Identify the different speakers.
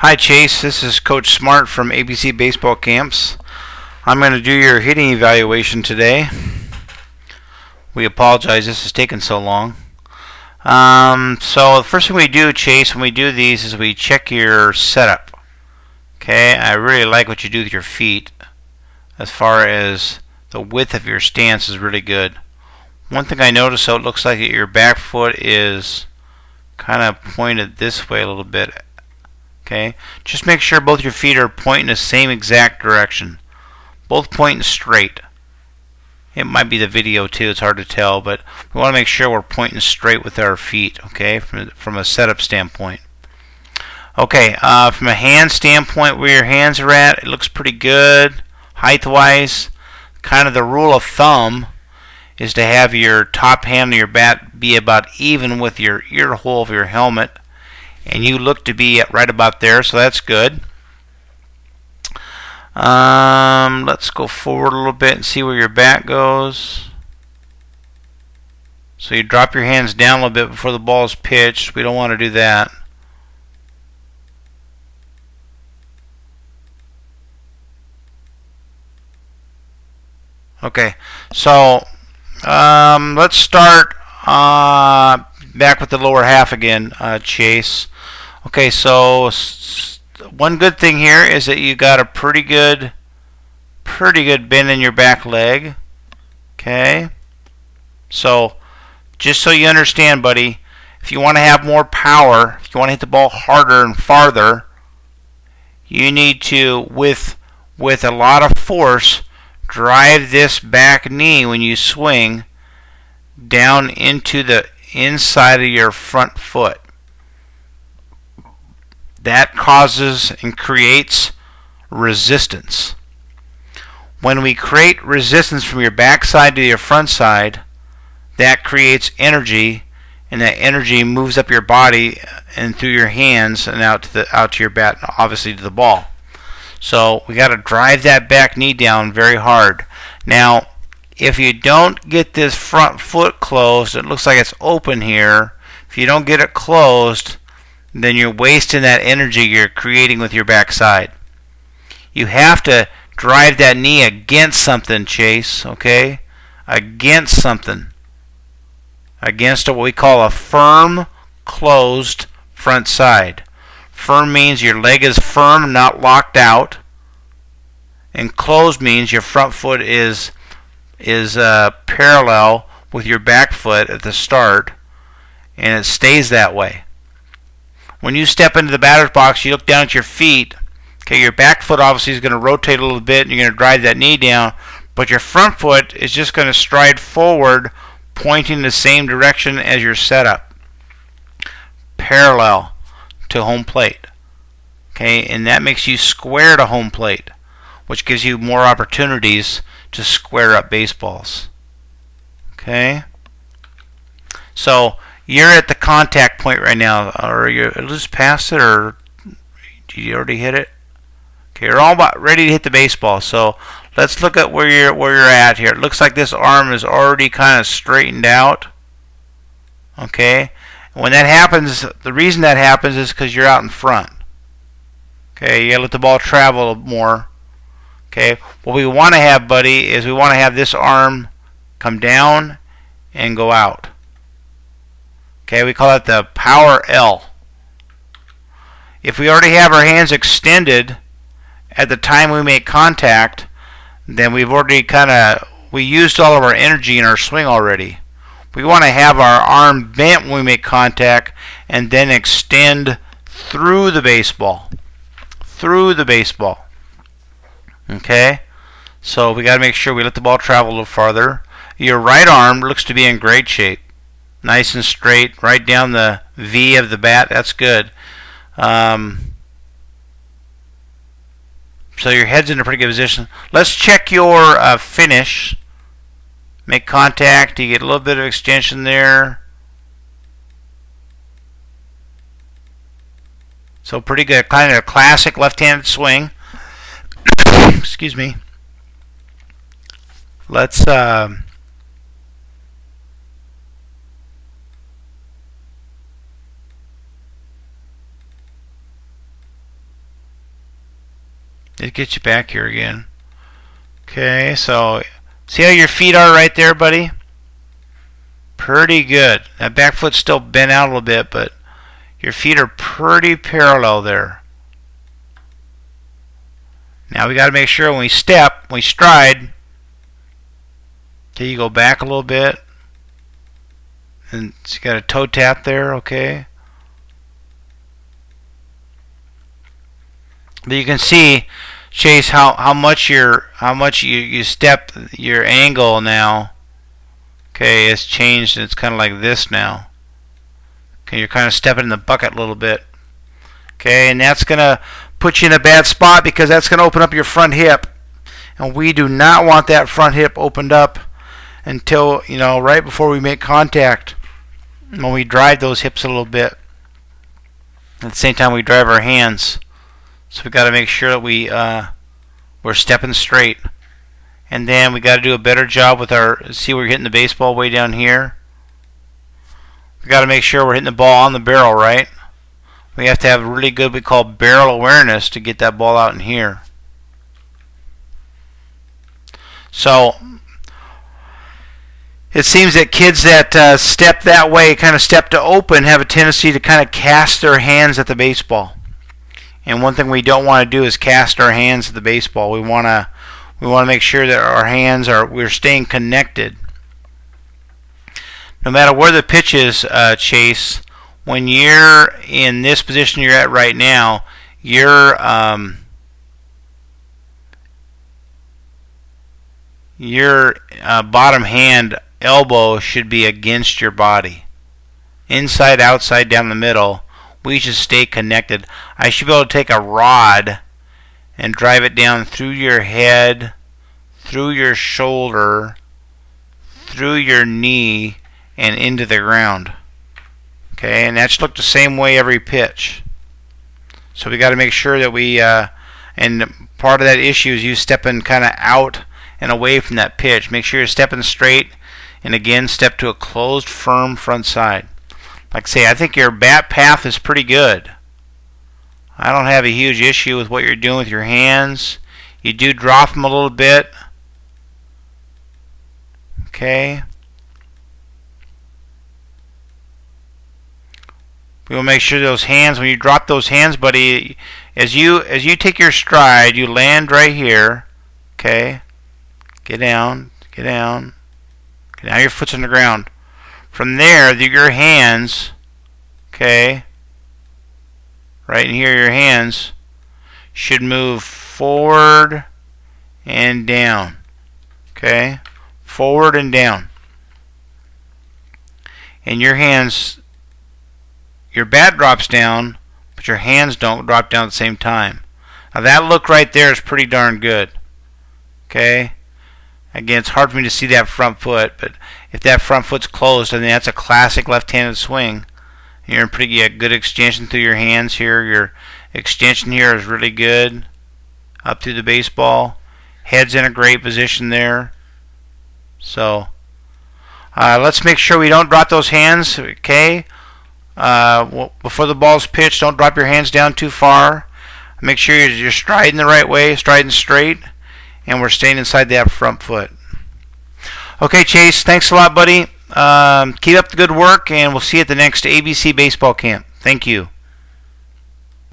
Speaker 1: Hi Chase, this is Coach Smart from ABC Baseball Camps. I'm going to do your hitting evaluation today. We apologize this has taken so long. So the first thing we do, Chase, when we do these is we check your setup. Okay, I really like what you do with your feet as far as the width of your stance is really good. One thing I noticed, though, it looks like your back foot is kind of pointed this way a little bit. Okay, just make sure both your feet are pointing the same exact direction. Both pointing straight. It might be the video too, it's hard to tell, but we want to make sure we're pointing straight with our feet, okay, from a setup standpoint. Okay, from a hand standpoint, where your hands are at, it looks pretty good. Height-wise, kind of the rule of thumb is to have your top hand of your bat be about even with your ear hole of your helmet. And you look to be right about there, so that's good. Let's go forward a little bit and see where your bat goes. So you drop your hands down a little bit before the ball is pitched. We don't want to do that. Okay, so let's start back with the lower half again, Chase. Okay, so one good thing here is that you got a pretty good bend in your back leg. Okay, so just so you understand, buddy, if you want to have more power, if you want to hit the ball harder and farther, you need to, with a lot of force, drive this back knee when you swing down into the inside of your front foot. That causes and creates resistance. When we create resistance from your back side to your front side, that creates energy, and that energy moves up your body and through your hands and out to your bat, and obviously to the ball. So we got to drive that back knee down very hard. Now, if you don't get this front foot closed, it looks like it's open here. If you don't get it closed, then you're wasting that energy you're creating with your backside. You have to drive that knee against something, Chase, okay? Against something. Against what we call a firm, closed front side. Firm means your leg is firm, not locked out. And closed means your front foot is parallel with your back foot at the start, and it stays that way. When you step into the batter's box, you look down at your feet. Okay, your back foot obviously is going to rotate a little bit, and you're going to drive that knee down, but your front foot is just going to stride forward, pointing the same direction as your setup, parallel to home plate. Okay, and that makes you square to home plate, which gives you more opportunities to square up baseballs. Okay, so you're at the contact point right now. Are you just past it, or did you already hit it? Okay, you're all about ready to hit the baseball. So let's look at where you're at here. It looks like this arm is already kind of straightened out. Okay, when that happens, the reason that happens is because you're out in front. Okay, you gotta let the ball travel more. Okay, what we want to have, buddy, is we want to have this arm come down and go out. Okay, we call that the power L. If we already have our hands extended at the time we make contact, then we've already we used all of our energy in our swing already. We want to have our arm bent when we make contact and then extend through the baseball. Through the baseball. Okay? So we got to make sure we let the ball travel a little farther. Your right arm looks to be in great shape. Nice and straight, right down the V of the bat. That's good. So your head's in a pretty good position. Let's check your finish. Make contact. You get a little bit of extension there. So pretty good. Kind of a classic left-handed swing. Excuse me. Let's Let's get you back here again. Okay, so see how your feet are right there, buddy? Pretty good. That back foot's still bent out a little bit, but your feet are pretty parallel there. Now we got to make sure when we step, when we stride, okay, you go back a little bit. And you got a toe tap there, okay? But you can see, Chase, how much you step your angle now. Okay, it's changed and it's kind of like this now. Okay, you're kind of stepping in the bucket a little bit. Okay, and that's gonna put you in a bad spot because that's gonna open up your front hip, and we do not want that front hip opened up until, you know, right before we make contact. When we drive those hips a little bit, at the same time we drive our hands. So we got to make sure that we're stepping straight, and then we got to do a better job with our. See, we're hitting the baseball way down here. We got to make sure we're hitting the ball on the barrel, right? We have to have really good, we call barrel awareness, to get that ball out in here. So it seems that kids that step that way, kind of step to open, have a tendency to kind of cast their hands at the baseball. And one thing we don't want to do is cast our hands at the baseball. We want to make sure that our hands we're staying connected. No matter where the pitch is, Chase, when you're in this position you're at right now, your bottom hand elbow should be against your body. Inside, outside, down the middle. We should stay connected. I should be able to take a rod and drive it down through your head, through your shoulder, through your knee, and into the ground. Okay, and that should look the same way every pitch. So we got to make sure that we, and part of that issue is you stepping kind of out and away from that pitch. Make sure you're stepping straight, and again, step to a closed, firm front side. Like I say, I think your bat path is pretty good. I don't have a huge issue with what you're doing with your hands. You do drop them a little bit. Okay. We will make sure those hands, when you drop those hands, buddy, as you take your stride, you land right here. Okay. Get down, get down. Okay, now your foot's on the ground. From there, your hands, okay, right in here, your hands should move forward and down. Okay, forward and down. And your hands, your bat drops down, but your hands don't drop down at the same time. Now that look right there is pretty darn good. Okay. Again, it's hard for me to see that front foot, but if that front foot's closed, I think that's a classic left-handed swing. You're in pretty good extension through your hands here. Your extension here is really good. Up through the baseball. Head's in a great position there. So, let's make sure we don't drop those hands, okay? Before the ball's pitched, don't drop your hands down too far. Make sure you're striding the right way, striding straight. And we're staying inside that front foot. Okay, Chase, thanks a lot, buddy. Keep up the good work, and we'll see you at the next ABC baseball camp. Thank you.